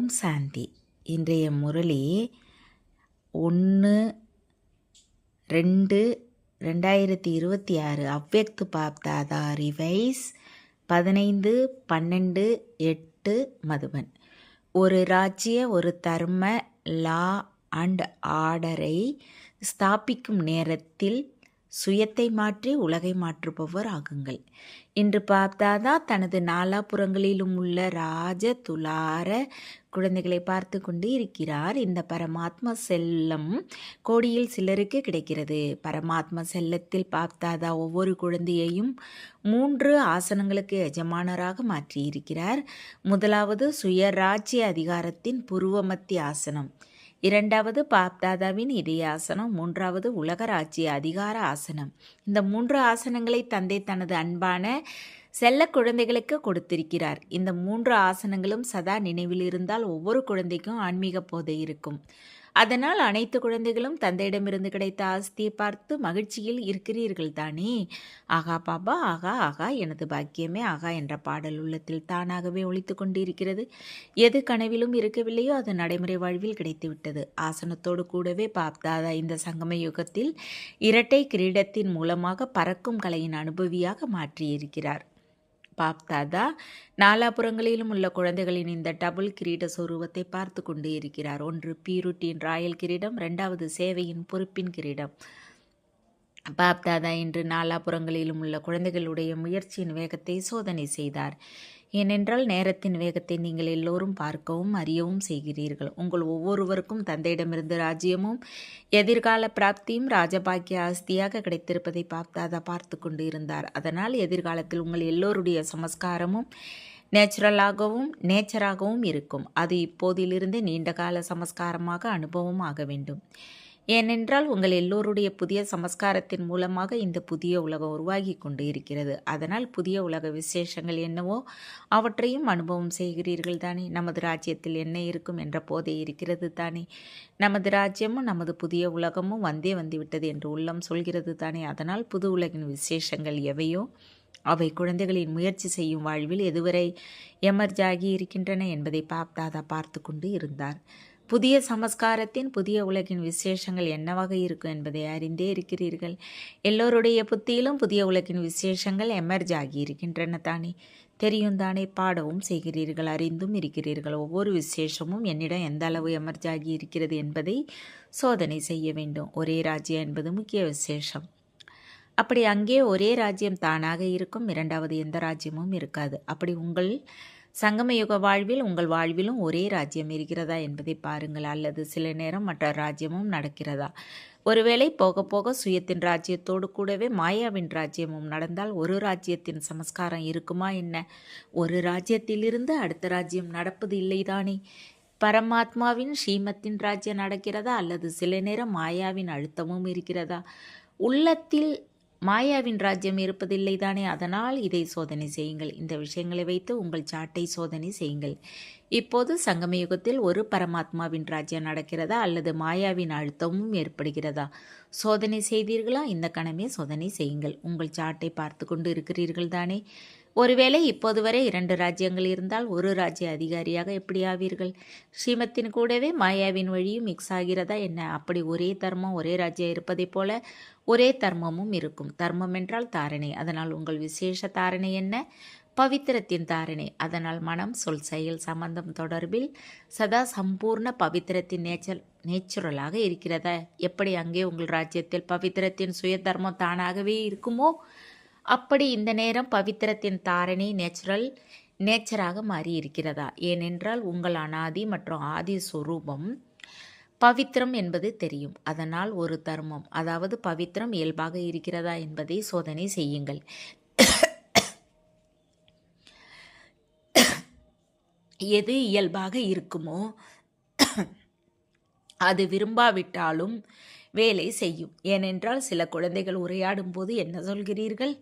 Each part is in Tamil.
ஓம் சாந்தி. இன்றைய முரளி 1/2/2026 அவ்வக்து பாப்தாதா ரிவைஸ் 15/12/8 மதுபன். ஒரு ராஜ்ய ஒரு தர்ம லா அண்ட் ஆர்டரை ஸ்தாபிக்கும் நேரத்தில் சுயத்தை மாற்றி உலகை மாற்றுபவர் ஆகுங்கள். இன்று பாப்தாதா தனது நாலாபுறங்களிலும் உள்ள ராஜ துலார குழந்தைகளை பார்த்து கொண்டு இருக்கிறார். இந்த பரமாத்மா செல்லம் கோடியில் சிலருக்கு கிடைக்கிறது. பரமாத்மா செல்லத்தில் பாப்தாதா ஒவ்வொரு குழந்தையையும் 3 ஆசனங்களுக்கு எஜமானராக மாற்றியிருக்கிறார். முதலாவது சுயராஜ்ய அதிகாரத்தின் புருவமத்திய ஆசனம், இரண்டாவது பாப்தாதாவின் இதயாசனம், மூன்றாவது உலக ராஜ்ய அதிகார ஆசனம். இந்த 3 ஆசனங்களை தந்தை தனது அன்பான செல்ல குழந்தைகளுக்கு கொடுத்திருக்கிறார். இந்த 3 ஆசனங்களும் சதா நினைவில் இருந்தால் ஒவ்வொரு குழந்தைக்கும் ஆன்மீக போதை இருக்கும். அதனால் அனைத்து குழந்தைகளும் தந்தையிடமிருந்து கிடைத்த ஆஸ்தியை பார்த்து மகிழ்ச்சியில் இருக்கிறீர்கள் தானே. ஆகா பாபா, ஆகா ஆகா எனது பாக்கியமே ஆகா என்ற பாடல் உள்ளத்தில் தானாகவே ஒலித்து கொண்டிருக்கிறது. எது கனவிலும் இருக்கவில்லையோ அது நடைமுறை வாழ்வில் கிடைத்துவிட்டது. ஆசனத்தோடு கூடவே பாப்தாதா இந்த சங்கம யுகத்தில் இரட்டை கிரீடத்தின் மூலமாக பறக்கும் கலையின் அனுபவியாக மாற்றியிருக்கிறார். பாப்தாதா நாலாபுறங்களிலும் உள்ள குழந்தைகளின் இந்த டபுள் கிரீட சொரூபத்தை பார்த்து கொண்டு இருக்கிறார். ஒன்று பியூரிட்டியின் ராயல் கிரீடம், 2வது சேவையின் பொறுப்பின் கிரீடம். பாப்தாதா இன்று நாலாபுறங்களிலும் உள்ள குழந்தைகளுடைய முயற்சியின் வேகத்தை சோதனை செய்தார். ஏனென்றால் நேரத்தின் வேகத்தை நீங்கள் எல்லோரும் பார்க்கவும் அறியவும் செய்கிறீர்கள். உங்கள் ஒவ்வொருவருக்கும் தந்தையிடமிருந்து ராஜ்யமும் எதிர்கால பிராப்தியும் ராஜபாக்கிய ஆஸ்தியாக கிடைத்திருப்பதை பாப்தாதா பார்த்து கொண்டு இருந்தார். அதனால் எதிர்காலத்தில் உங்கள் எல்லோருடைய சமஸ்காரமும் நேச்சராகவும் இருக்கும். அது இப்போதிலிருந்து நீண்டகால சமஸ்காரமாக அனுபவம் ஆக வேண்டும். ஏனென்றால் உங்கள் எல்லோருடைய புதிய சமஸ்காரத்தின் மூலமாக இந்த புதிய உலகம் உருவாகி கொண்டு இருக்கிறது. அதனால் புதிய உலக விசேஷங்கள் என்னவோ அவற்றையும் அனுபவம் செய்கிறீர்கள் தானே. நமது ராஜ்யத்தில் என்ன இருக்கும் என்ற போதே இருக்கிறது தானே. நமது ராஜ்யமும் நமது புதிய உலகமும் வந்துவிட்டது என்று உள்ளம் சொல்கிறது தானே. அதனால் புது உலகின் விசேஷங்கள் எவையோ அவை குழந்தைகளின் முயற்சி செய்யும் வாழ்வில் எதுவரை எமர்ஜாகி இருக்கின்றன என்பதை பாப்தாதா பார்த்து கொண்டு இருந்தார். புதிய சமஸ்காரத்தின் புதிய உலகின் விசேஷங்கள் என்னவாக இருக்கும் என்பதை அறிந்தே இருக்கிறீர்கள். எல்லோருடைய புத்தியிலும் புதிய உலகின் விசேஷங்கள் எமர்ஜ் ஆகி இருக்கின்றன தானே. தெரியும் தானே. பாடவும் செய்கிறீர்கள், அறிந்தும் இருக்கிறீர்கள். ஒவ்வொரு விசேஷமும் என்னிடம் எந்த அளவு எமர்ஜ் ஆகி இருக்கிறது என்பதை சோதனை செய்ய வேண்டும். ஒரே ராஜ்யம் என்பது முக்கிய விசேஷம். அப்படி அங்கே ஒரே ராஜ்யம் தானாக இருக்கும். 2வது எந்த ராஜ்யமும் இருக்காது. அப்படி உங்கள் சங்கமயுக வாழ்வில் உங்கள் வாழ்விலும் ஒரே ராஜ்யம் இருக்கிறதா என்பதை பாருங்கள். அல்லது சில நேரம் மற்ற ராஜ்யமும் நடக்கிறதா? ஒருவேளை போக போக சுயத்தின் ராஜ்யத்தோடு கூடவே மாயாவின் ராஜ்யமும் நடந்தால் ஒரு ராஜ்யத்தின் சமஸ்காரம் இருக்குமா என்ன? ஒரு ராஜ்யத்திலிருந்து அடுத்த ராஜ்யம் நடப்பது இல்லைதானே. பரமாத்மாவின் ஸ்ரீமத்தின் ராஜ்யம் நடக்கிறதா? அல்லது சில நேரம் மாயாவின் அழுத்தமும் இருக்கிறதா? உள்ளத்தில் மாயாவின் ராஜ்யம் இருப்பதில்லை தானே. அதனால் இதை சோதனை செய்யுங்கள். இந்த விஷயங்களை வைத்து உங்கள் சாட்டை சோதனை செய்யுங்கள். இப்போது சங்கமயுகத்தில் ஒரு பரமாத்மாவின் ராஜ்யம் நடக்கிறதா அல்லது மாயாவின் அழுத்தமும் ஏற்படுகிறதா? சோதனை செய்தீர்களா? இந்த கணமே சோதனை செய்யுங்கள். உங்கள் சாட்டை பார்த்து கொண்டு இருக்கிறீர்கள் தானே. ஒருவேளை இப்போது வரை 2 ராஜ்யங்கள் இருந்தால் ஒரு ராஜ்ய அதிகாரியாக எப்படி ஆவீர்கள்? ஸ்ரீமத்தின் கூடவே மாயாவின் வழியும் மிக்ஸ் ஆகிறதா என்ன? அப்படி ஒரே தர்மம் ஒரே ராஜ்யம் இருப்பதைப் போல ஒரே தர்மமும் இருக்கும். தர்மம் என்றால் தாரணை. அதனால் உங்கள் விசேஷ தாரணை என்ன? பவித்திரத்தின் தாரணை. அதனால் மனம், சொல், செயல் சம்பந்தம் தொடர்பில் சதா சம்பூர்ண பவித்திரத்தின் நேச்சுரலாக இருக்கிறதா? எப்படி அங்கே உங்கள் ராஜ்யத்தில் பவித்திரத்தின் சுய தர்மம் தானாகவே இருக்குமோ அப்படி இந்த நேரம் பவித்திரத்தின் தாரணை நேச்சராக மாறி இருக்கிறதா? ஏனென்றால் உங்கள் அனாதி மற்றும் ஆதி சொரூபம் பவித்திரம் என்பது தெரியும். அதனால் ஒரு தர்மம், அதாவது பவித்திரம் இயல்பாக இருக்கிறதா என்பதை சோதனை செய்யுங்கள். எது இயல்பாக இருக்குமோ அது விரும்பாவிட்டாலும் வேலை செய்யும். ஏனென்றால் சில குழந்தைகள் உரையாடும் போது என்ன சொல்கிறீர்கள்?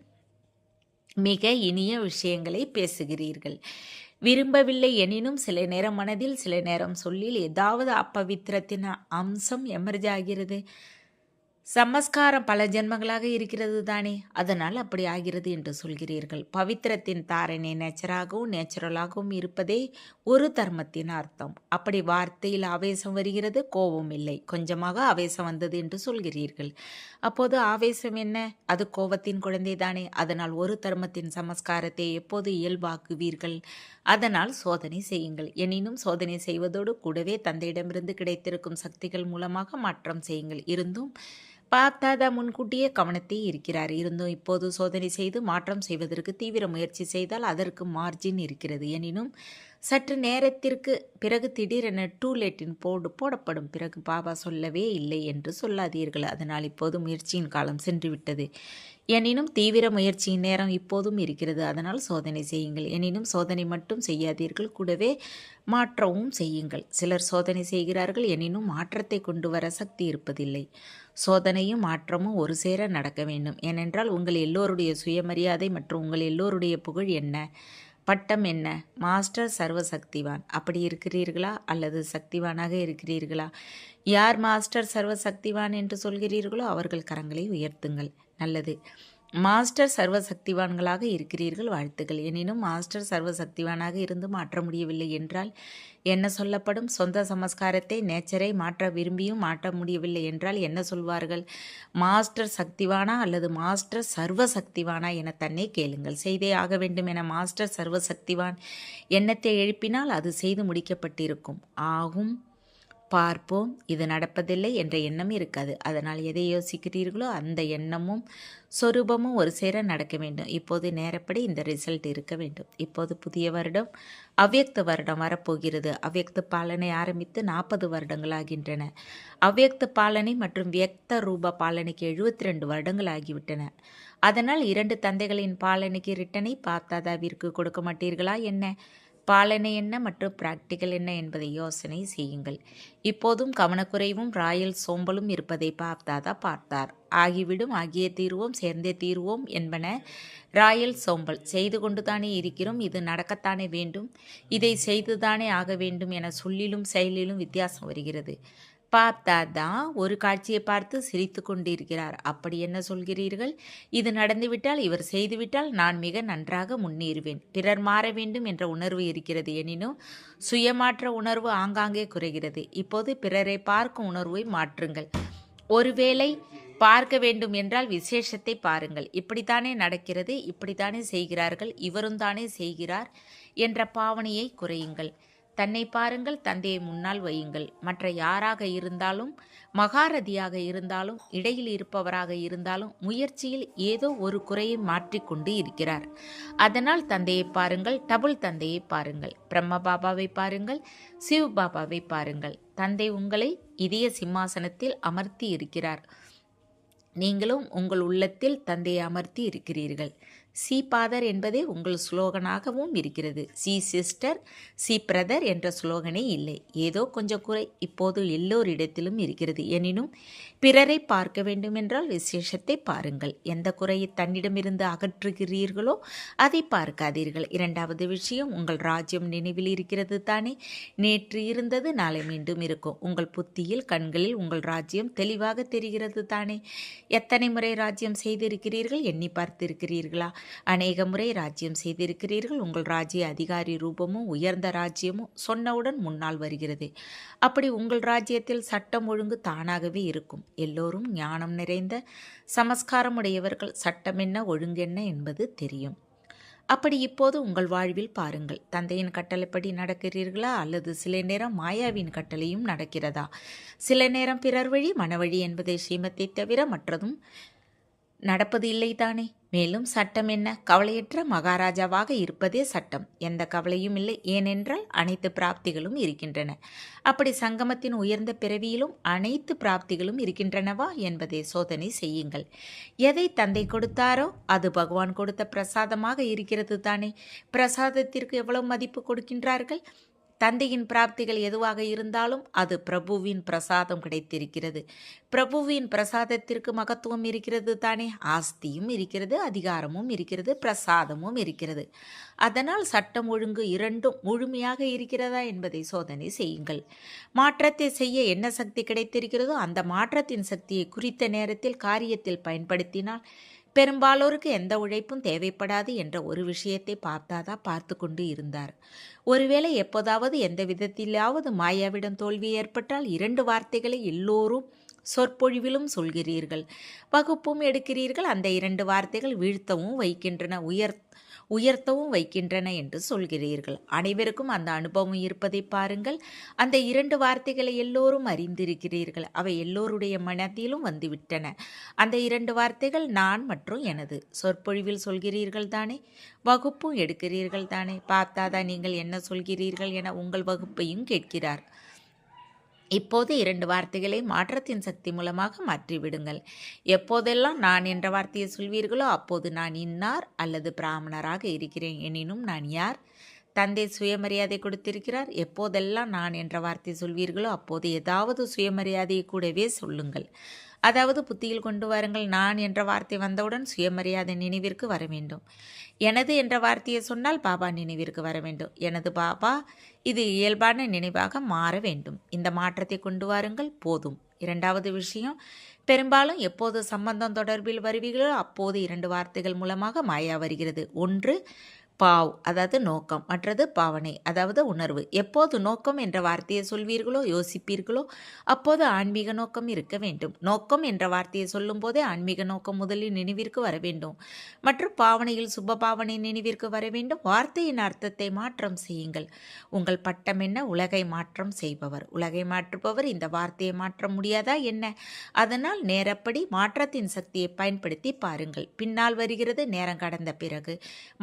மிக இனிய விஷயங்களை பேசுகிறீர்கள். விரும்பவில்லை எனினும் சில நேரம் மனதில் சில நேரம் சொல்லில் ஏதாவது அப்பவித்திரத்தின் அம்சம் எமர்ஜ் ஆகிறது. சமஸ்காரம் பல ஜென்மங்களாக இருக்கிறது தானே, அதனால் அப்படி ஆகிறது என்று சொல்கிறீர்கள். பவித்திரத்தின் தாரணை நேச்சராகவும் நேச்சுரலாகவும் இருப்பதே ஒரு தர்மத்தின் அர்த்தம். அப்படி வார்த்தையில் ஆவேசம் வருகிறது, கோபம் இல்லை. கொஞ்சமாக ஆவேசம் வந்தது என்று சொல்கிறீர்கள். அப்போது ஆவேசம் என்ன? அது கோபத்தின் குழந்தை தானே. அதனால் ஒரு தர்மத்தின் சமஸ்காரத்தை எப்போது இயல்பாக்குவீர்கள்? அதனால் சோதனை செய்யுங்கள். எனினும் சோதனை செய்வதோடு கூடவே தந்தையிடமிருந்து கிடைத்திருக்கும் சக்திகள் மூலமாக மாற்றம் செய்யுங்கள். இருந்தும் பார்த்தாதா முன்கூட்டியே கவனத்தை இருக்கிறார். இருந்தும் இப்போது சோதனை செய்து மாற்றம் செய்வதற்கு தீவிர முயற்சி செய்தால் அதற்கு மார்ஜின் இருக்கிறது. எனினும் சற்று நேரத்திற்கு பிறகு திடீரென டூ லேட்டின் போடப்படும். பிறகு பாபா சொல்லவே இல்லை என்று சொல்லாதீர்கள். அதனால் இப்போது முயற்சியின் காலம் சென்றுவிட்டது. எனினும் தீவிர முயற்சியின் நேரம் இப்போதும் இருக்கிறது. அதனால் சோதனை செய்யுங்கள். எனினும் சோதனை மட்டும் செய்யாதீர்கள், கூடவே மாற்றவும் செய்யுங்கள். சிலர் சோதனை செய்கிறார்கள், எனினும் மாற்றத்தை கொண்டு வர சக்தி இருப்பதில்லை. சோதனையும் மாற்றமும் ஒரு சேர நடக்க வேண்டும். ஏனென்றால் உங்கள் எல்லோருடைய சுயமரியாதை மற்றும் உங்கள் எல்லோருடைய புகழ் என்ன, பட்டம் என்ன? மாஸ்டர் சர்வசக்திவான். அப்படி இருக்கிறீர்களா அல்லது சக்திவானாக இருக்கிறீர்களா? யார் மாஸ்டர் சர்வசக்திவான் என்று சொல்கிறீர்களோ அவர்கள் கரங்களை உயர்த்துங்கள். நல்லது. மாஸ்டர் சர்வசக்திவான்களாக இருக்கிறீர்கள், வாழ்த்துக்கள். எனினும் மாஸ்டர் சர்வசக்திவானாக இருந்து மாற்ற முடியவில்லை என்றால் என்ன சொல்லப்படும்? சொந்த சமஸ்காரத்தை நேச்சரை மாற்ற விரும்பியும் மாற்ற முடியவில்லை என்றால் என்ன சொல்வார்கள்? மாஸ்டர் சக்திவானா அல்லது மாஸ்டர் சர்வசக்திவானா என தன்னை கேளுங்கள். செய்தே ஆக வேண்டும் என மாஸ்டர் சர்வசக்திவான் எண்ணத்தை எழுப்பினால் அது செய்து முடிக்கப்பட்டிருக்கும். ஆகும், பார்ப்போம், இது நடப்பதில்லை என்ற எண்ணம் இருக்காது. அதனால் எதை யோசிக்கிறீர்களோ அந்த எண்ணமும் சொரூபமும் ஒரு சேர நடக்க வேண்டும். இப்போது நேரப்படி இந்த ரிசல்ட் இருக்க வேண்டும். இப்போது புதிய வருடம் அவ்யக்த வருடம் வரப்போகிறது. அவ்யக்த பாலனை ஆரம்பித்து 40 வருடங்கள் ஆகின்றன. அவ்யக்த பாலனை மற்றும் வியக்த ரூப பாலனைக்கு 72 வருடங்கள் ஆகிவிட்டன. அதனால் 2 தந்தைகளின் பாலனைக்கு ரிட்டனை பார்த்தாதாவிற்கு கொடுக்க மாட்டீர்களா என்ன? பாலனை என்ன மற்றும் பிராக்டிக்கல் என்ன என்பதை யோசனை செய்யுங்கள். இப்போதும் கவனக்குறைவும் ராயல் சோம்பலும் இருப்பதை பார்த்தார். ஆகிவிடும், ஆகிய தீர்வோம், சேர்ந்தே தீர்வோம் என்பன ராயல் சோம்பல். செய்து கொண்டுதானே இருக்கிறோம், இது நடக்கத்தானே வேண்டும், இதை செய்துதானே ஆக வேண்டும் என சொல்லிலும் செயலிலும் வித்தியாசம் வருகிறது. பார்த்தாதான் ஒரு காட்சியை பார்த்து சிரித்து கொண்டிருக்கிறார். அப்படி என்ன சொல்கிறீர்கள்? இது நடந்துவிட்டால், இவர் செய்துவிட்டால் நான் மிக நன்றாக முன்னேறுவேன், பிறர் மாற வேண்டும் என்ற உணர்வு இருக்கிறது. எனினும் சுயமாற்ற உணர்வு ஆங்காங்கே குறைகிறது. இப்போது பிறரை பார்க்கும் உணர்வை மாற்றுங்கள். ஒருவேளை பார்க்க வேண்டும் என்றால் விசேஷத்தை பாருங்கள். இப்படித்தானே நடக்கிறது, இப்படித்தானே செய்கிறார்கள், இவரும் தானே செய்கிறார் என்ற பாவனையை குறையுங்கள். தன்னை பாருங்கள், தந்தையை முன்னால் வையுங்கள். மற்ற யாராக இருந்தாலும், மகாரதியாக இருந்தாலும், இடையில் இருப்பவராக இருந்தாலும் முயற்சியில் ஏதோ ஒரு குறையை மாற்றிக்கொண்டு இருக்கிறார். அதனால் தந்தையை பாருங்கள், டபுள் தந்தையை பாருங்கள், பிரம்ம பாபாவை பாருங்கள், சிவ் பாபாவை பாருங்கள். தந்தை உங்களை இதய சிம்மாசனத்தில் அமர்த்தி இருக்கிறார். நீங்களும் உங்கள் உள்ளத்தில் தந்தையை அமர்த்தி இருக்கிறீர்கள். சி பாதர் என்பதே உங்கள் ஸ்லோகனாகவும் இருக்கிறது. சி சிஸ்டர், சி பிரதர் என்ற ஸ்லோகனே இல்லை. ஏதோ கொஞ்சம் குறை இப்போது எல்லோரிடத்திலும் இருக்கிறது. எனினும் பிறரை பார்க்க வேண்டுமென்றால் விசேஷத்தை பாருங்கள். எந்த குறையை தன்னிடமிருந்து அகற்றுகிறீர்களோ அதை பார்க்காதீர்கள். இரண்டாவது விஷயம், உங்கள் ராஜ்யம் நினைவில் இருக்கிறது தானே. நேற்று இருந்தது, நாளை மீண்டும் இருக்கும். உங்கள் புத்தியில், கண்களில் உங்கள் ராஜ்யம் தெளிவாக தெரிகிறது தானே. எத்தனை முறை ராஜ்யம் செய்திருக்கிறீர்கள், எண்ணி பார்த்திருக்கிறீர்களா? அநேக முறை ராஜ்யம் செய்திருக்கிறீர்கள். உங்கள் ராஜ்ய அதிகாரி ரூபமும் உயர்ந்த ராஜ்யமும் சொன்னவுடன் முன்னால் வருகிறது. அப்படி உங்கள் ராஜ்யத்தில் சட்டம் ஒழுங்கு தானாகவே இருக்கும். எல்லோரும் ஞானம் நிறைந்த சமஸ்காரமுடையவர்கள். சட்டம் என்ன, ஒழுங்கென்ன என்பது தெரியும். அப்படி இப்போது உங்கள் வாழ்வில் பாருங்கள். தந்தையின் கட்டளைப்படி நடக்கிறீர்களா அல்லது சில நேரம் மாயாவின் கட்டளையும் நடக்கிறதா? சில நேரம் பிறர் வழி, மனவழி என்பதை ஸ்ரீமத்தை தவிர மற்றதும் நடப்பது இல்லைதானே. மேலும் சட்டம் என்ன? கவலையற்ற மகாராஜாவாக இருப்பதே சட்டம். எந்த கவலையும் இல்லை, ஏனென்றால் அனைத்து பிராப்திகளும் இருக்கின்றன. அப்படி சங்கமத்தின் உயர்ந்த பிறவியிலும் அனைத்து பிராப்திகளும் இருக்கின்றனவா என்பதை சோதனை செய்யுங்கள். எதை தந்தை கொடுத்தாரோ அது பகவான் கொடுத்த பிரசாதமாக இருக்கிறது தானே. பிரசாதத்திற்கு எவ்வளவு மதிப்பு கொடுக்கின்றார்கள்? தந்தையின் பிராப்திகள் எதுவாக இருந்தாலும் அது பிரபுவின் பிரசாதம் கிடைத்திருக்கிறது. பிரபுவின் பிரசாதத்திற்கு மகத்துவம் இருக்கிறது தானே. ஆஸ்தியும் இருக்கிறது, அதிகாரமும் இருக்கிறது, பிரசாதமும் இருக்கிறது. அதனால் சட்டம் ஒழுங்கு இரண்டும் முழுமையாக இருக்கிறதா என்பதை சோதனை செய்யுங்கள். மாற்றத்தை செய்ய என்ன சக்தி கிடைத்திருக்கிறதோ அந்த மாற்றத்தின் சக்தியை குறித்த நேரத்தில் காரியத்தில் பயன்படுத்தினால் பெரும்பாலோருக்கு எந்த உழைப்பும் தேவைப்படாது என்ற ஒரு விஷயத்தை பார்த்தாதா பார்த்து கொண்டு இருந்தார். ஒருவேளை எப்போதாவது எந்த விதத்திலாவது மாயாவிடம் தோல்வி ஏற்பட்டால் 2 வார்த்தைகளை எல்லோரும் சொற்பொழிவிலும் சொல்கிறீர்கள், வகுப்பும் எடுக்கிறீர்கள். அந்த 2 வார்த்தைகள் வீழ்த்தவும் வைக்கின்றன, உயர்த்தவும் வைக்கின்றன என்று சொல்கிறீர்கள். அனைவருக்கும் அந்த அனுபவம் இருப்பதை பாருங்கள். அந்த 2 வார்த்தைகளை எல்லோரும் அறிந்திருக்கிறீர்கள். அவை எல்லோருடைய மனத்திலும் வந்துவிட்டன. அந்த 2 வார்த்தைகள் நான் மற்றும் எனது. சொற்பொழிவில் சொல்கிறீர்கள் தானே, வகுப்பும் எடுக்கிறீர்கள் தானே. பார்த்தாதான் நீங்கள் என்ன சொல்கிறீர்கள் என உங்கள் வகுப்பையும் கேட்கிறார். இப்போது 2 வார்த்தைகளை மாற்றத்தின் சக்தி மூலமாக மாற்றிவிடுங்கள். எப்போதெல்லாம் நான் என்ற வார்த்தையை சொல்வீர்களோ அப்போது நான் இன்னார் அல்லது பிராமணராக இருக்கிறேன். எனினும் நான் யார்? தந்தை சுயமரியாதை கொடுத்திருக்கிறார். எப்போதெல்லாம் நான் என்ற வார்த்தை சொல்வீர்களோ அப்போது ஏதாவது சுயமரியாதையை கூடவே சொல்லுங்கள். அதாவது புத்தியில் கொண்டு வாருங்கள். நான் என்ற வார்த்தை வந்தவுடன் சுயமரியாதை நினைவிற்கு வர வேண்டும். எனது என்ற வார்த்தையை சொன்னால் பாபா நினைவிற்கு வர வேண்டும். எனது பாபா, இது இயல்பான நினைவாக மாற வேண்டும். இந்த மாற்றத்தை கொண்டு வாருங்கள், போதும். 2வது விஷயம், பெரும்பாலும் எப்போது சம்பந்தம் தொடர்பில் வருவீர்களோ அப்போது 2 வார்த்தைகள் மூலமாக மாயா வருகிறது. ஒன்று பாவ், அதாவது நோக்கம். மற்றது பாவனை, அதாவது உணர்வு. எப்போது நோக்கம் என்ற வார்த்தையை சொல்வீர்களோ யோசிப்பீர்களோ அப்போது ஆன்மீக நோக்கம் இருக்க வேண்டும். நோக்கம் என்ற வார்த்தையை சொல்லும் போதே ஆன்மீக நோக்கம் முதலில் நினைவிற்கு வர வேண்டும். மற்றும் பாவனையில் சுப பாவனை நினைவிற்கு வர வேண்டும். வார்த்தையின் அர்த்தத்தை மாற்றம் செய்யுங்கள். உங்கள் பட்டம் என்ன? உலகை மாற்றம் செய்பவர். உலகை மாற்றுபவர். இந்த வார்த்தையை மாற்ற முடியாதா என்ன? அதனால் நேரப்படி மாற்றத்தின் சக்தியை பயன்படுத்தி பாருங்கள். பின்னால் வருகிறது நேரம் கடந்த பிறகு.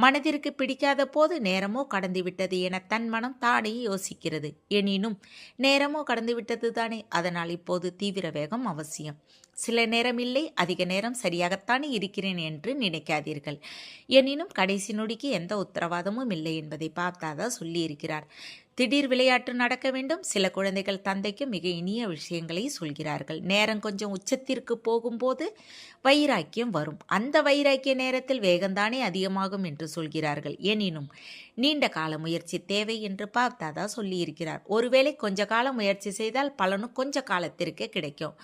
மனதிற்கு பிடிக்காத போது நேரமோ கடந்துவிட்டது என தன் மனம் தானே யோசிக்கிறது. எனினும் நேரமோ கடந்துவிட்டது தானே. அதனால் இப்போது தீவிர வேகம் அவசியம். சில நேரம் இல்லை, அதிக நேரம் சரியாகத்தானே இருக்கிறேன் என்று நினைக்காதீர்கள். எனினும் கடைசி நொடிக்கு எந்த உத்தரவாதமும் இல்லை என்பதை பார்த்தாதான் சொல்லியிருக்கிறார். திடீர் விளையாட்டு நடக்க வேண்டும். சில குழந்தைகள் தந்தைக்கு மிக இனிய விஷயங்களை சொல்கிறார்கள். நேரம் கொஞ்சம் உச்சத்திற்கு போகும்போது வைராக்கியம் வரும். அந்த வைராக்கிய நேரத்தில் வேகந்தானே அதிகமாகும் என்று சொல்கிறார்கள். எனினும் நீண்ட கால முயற்சி தேவை என்று பார்த்தாதா சொல்லியிருக்கிறார். ஒருவேளை கொஞ்ச காலம் முயற்சி செய்தால் பலனும் கொஞ்ச காலத்திற்கே கிடைக்கும்.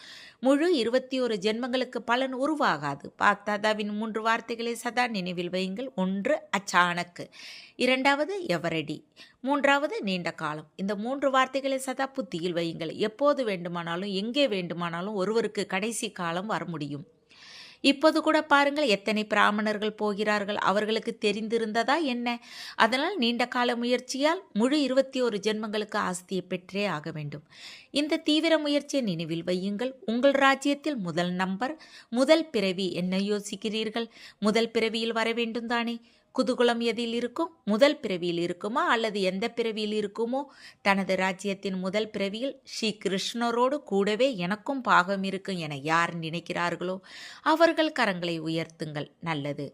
முழு 21 ஜென்மங்களுக்கு பலன் உருவாகாது. பார்த்தாதாவின் 3 வார்த்தைகளை சதா நினைவில் வையுங்கள். 1 அச்சானக்கு, 2வது எவரடி, 3வது நீண்ட காலம். இந்த 3 வார்த்தைகளை சதா புத்தியில் வையுங்கள். எப்போது வேண்டுமானாலும் எங்கே வேண்டுமானாலும் ஒருவருக்கு கடைசி காலம் வர முடியும். இப்போது கூட பாருங்கள், எத்தனை பிராமணர்கள் போகிறார்கள். அவர்களுக்கு தெரிந்திருந்ததா என்ன? அதனால் நீண்ட கால முயற்சியால் முழு 21 ஜென்மங்களுக்கு ஆஸ்தியை பெற்றே ஆக வேண்டும். இந்த தீவிர முயற்சியை நினைவில் வையுங்கள். உங்கள் ராஜ்யத்தில் முதல் நம்பர், முதல் பிறவி என்ன யோசிக்கிறீர்கள்? முதல் பிறவியில் வர வேண்டும் தானே. குதூகலம் எதில் இருக்கும்? முதல் பிறவியில் இருக்குமா அல்லது எந்த பிறவியில் இருக்குமோ? தனது ராஜ்யத்தின் முதல் பிறவியில் ஸ்ரீ கிருஷ்ணரோடு கூடவே எனக்கும் பாகம் இருக்கும் என யார் நினைக்கிறார்களோ அவர்கள் கரங்களை உயர்த்துங்கள். நல்லது.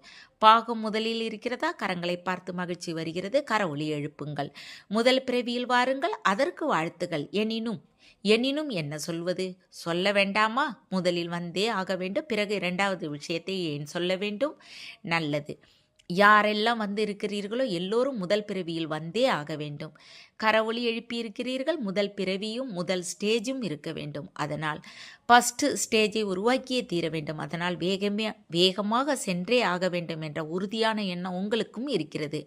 பாகம் முதலில் இருக்கிறதா? கரங்களை பார்த்து மகிழ்ச்சி வருகிறது. கரவொலி எழுப்புங்கள். முதல் பிறவியில் வாருங்கள். அதற்கு வாழ்த்துகள். எனினும் என்ன சொல்வது? சொல்ல வேண்டாமா? முதலில் வந்தே ஆக வேண்டும். பிறகு 2வது விஷயத்தை ஏன் சொல்ல வேண்டும்? நல்லது. யாரெல்லாம் வந்து இருக்கிறீர்களோ எல்லோரும் முதல் பிறவியில் வந்தே ஆக வேண்டும். கரவொலி எழுப்பியிருக்கிறீர்கள். முதல் பிறவியும் முதல் ஸ்டேஜும் இருக்க வேண்டும். அதனால் ஃபஸ்ட்டு ஸ்டேஜை உருவாக்கியே தீர வேண்டும். அதனால் வேகமாக சென்றே ஆக வேண்டும் என்ற உறுதியான எண்ணம் உங்களுக்கும் இருக்கிறது.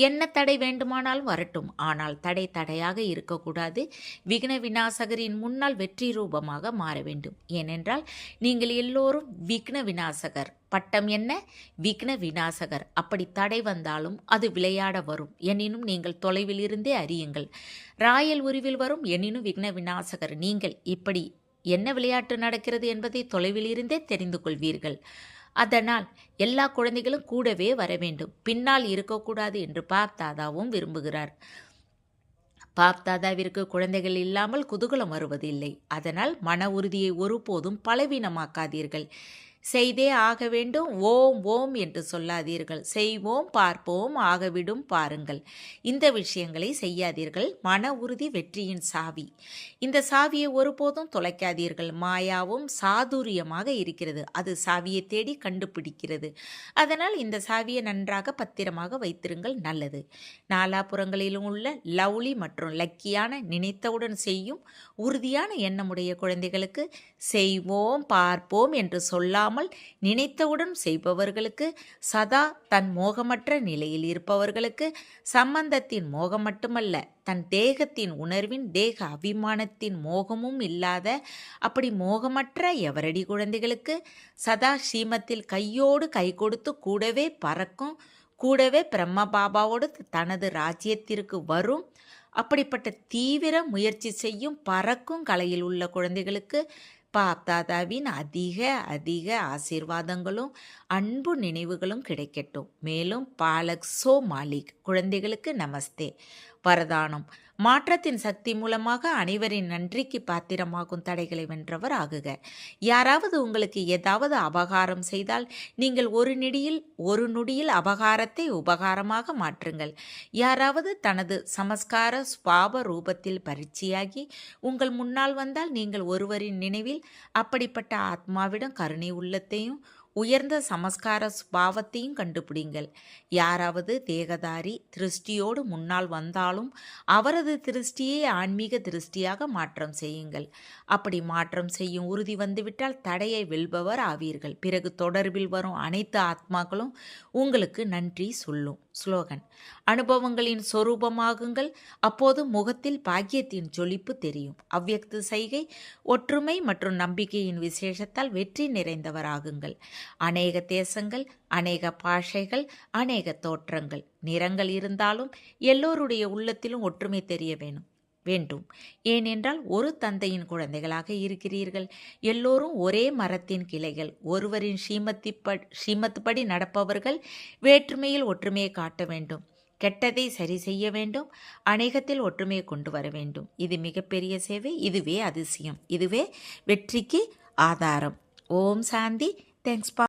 என்ன தடை வேண்டுமானாலும் வரட்டும், ஆனால் தடையாக இருக்கக்கூடாது. விக்ன விநாசகரின் முன்னால் வெற்றி ரூபமாக மாற வேண்டும். ஏனென்றால் நீங்கள் எல்லோரும் விக்ன விநாசகர். பட்டம் என்ன? விக்ன விநாசகர். அப்படி தடை வந்தாலும் அது விளையாட வரும். எனினும் நீங்கள் தொலைவில் இருந்தே அறியுங்கள். ராயல் உருவில் வரும். எனினும் விக்ன விநாசகர் நீங்கள். இப்படி என்ன விளையாட்டு நடக்கிறது என்பதை தொலைவில் இருந்தே தெரிந்து கொள்வீர்கள். அதனால் எல்லா குழந்தைகளும் கூடவே வர வேண்டும். பின்னால் இருக்கக்கூடாது என்று பாப்தாதாவும் விரும்புகிறார். பாப்தாதாவிற்கு குழந்தைகள் இல்லாமல் குதூகலம் வருவதில்லை. அதனால் மன உறுதியை ஒருபோதும் பலவீனமாக்காதீர்கள். செய்தே ஆக வேண்டும், ஓம் ஓம் என்று சொல்லாதீர்கள். செய்வோம் பார்ப்போம், ஆகவிடும் பாருங்கள். இந்த விஷயங்களை செய்யாதீர்கள். மன உறுதி வெற்றியின் சாவி. இந்த சாவியை ஒருபோதும் தொலைக்காதீர்கள். மாயாவும் சாதுரியமாக இருக்கிறது. அது சாவியை தேடி கண்டுபிடிக்கிறது. அதனால் இந்த சாவியை நன்றாக பத்திரமாக வைத்திருங்கள், நல்லது. நாலாபுறங்களிலும் உள்ள லவ்லி மற்றும் லக்கியான நினைத்தவுடன் செய்யும் உறுதியான எண்ணமுடைய குழந்தைகளுக்கு செய்வோம் பார்ப்போம் என்று சொல்லாமல் நினைத்தவுடன் செய்பவர்களுக்கு, சதா தன் மோகமற்ற நிலையில் இருப்பவர்களுக்கு, சம்பந்தத்தின் மோகம் மட்டுமல்ல, தன் தேகத்தின் உணர்வின் தேக அபிமானத்தின் மோகமும் இல்லாத அப்படி மோகமற்ற எவரடி குழந்தைகளுக்கு சதா ஸ்ரீமத்தில் கையோடு கை கொடுத்து கூடவே பறக்கும், கூடவே பிரம்ம பாபாவோடு தனது ராஜ்யத்திற்கு வரும், அப்படிப்பட்ட தீவிர முயற்சி செய்யும் பறக்கும் கலையில் உள்ள குழந்தைகளுக்கு பாப்தாதாவின் அதிக அதிக ஆசீர்வாதங்களும் அன்பு நினைவுகளும் கிடைக்கட்டும். மேலும் பாலக் சோ மாலிக் குழந்தைகளுக்கு நமஸ்தே. வரதானம்: மாற்றத்தின் சக்தி மூலமாக அனைவரின் நன்றிக்கு பாத்திரமாகும் தடைகளை வென்றவர் ஆகுக. யாராவது உங்களுக்கு ஏதாவது அபகாரம் செய்தால் நீங்கள் ஒரு நொடியில் அபகாரத்தை உபகாரமாக மாற்றுங்கள். யாராவது தனது சமஸ்கார ஸ்வாப ரூபத்தில் பரீட்சையாகி உங்கள் முன்னால் வந்தால் நீங்கள் ஒருவரின் நினைவில் அப்படிப்பட்ட ஆத்மாவிடம் கருணை உள்ளத்தையும் உயர்ந்த சமஸ்கார சுபாவத்தையும் கண்டுபிடிங்கள். யாராவது தேகதாரி திருஷ்டியோடு முன்னால் வந்தாலும் அவரது திருஷ்டியை ஆன்மீக திருஷ்டியாக மாற்றம் செய்யுங்கள். அப்படி மாற்றம் செய்யும் உறுதி வந்துவிட்டால் தடையை வெல்பவர் ஆவீர்கள். பிறகு தொடர்பில் வரும் அனைத்து ஆத்மாக்களும் உங்களுக்கு நன்றி சொல்லும். ஸ்லோகன்: அனுபவங்களின் சொரூபமாகுங்கள், அப்போது முகத்தில் பாக்கியத்தின் ஜொலிப்பு தெரியும். அவ்யக்த செய்கை: ஒற்றுமை மற்றும் நம்பிக்கையின் விசேஷத்தால் வெற்றி நிறைந்தவராகுங்கள். அநேக தேசங்கள், அநேக பாஷைகள், அநேக தோற்றங்கள், நிறங்கள் இருந்தாலும் எல்லோருடைய உள்ளத்திலும் ஒற்றுமை தெரிய வேண்டும். ஏனென்றால் ஒரு தந்தையின் குழந்தைகளாக இருக்கிறீர்கள். எல்லோரும் ஒரே மரத்தின் கிளைகள். ஒருவரின் ஸ்ரீமத்துப்படி நடப்பவர்கள் வேற்றுமையில் ஒற்றுமையை காட்ட வேண்டும். கெட்டதை சரி செய்ய வேண்டும். அநேகத்தில் ஒற்றுமையை கொண்டு வர வேண்டும். இது மிகப்பெரிய சேவை. இதுவே அதிசயம். இதுவே வெற்றிக்கு ஆதாரம். ஓம் சாந்தி. தேங்க்ஸ்.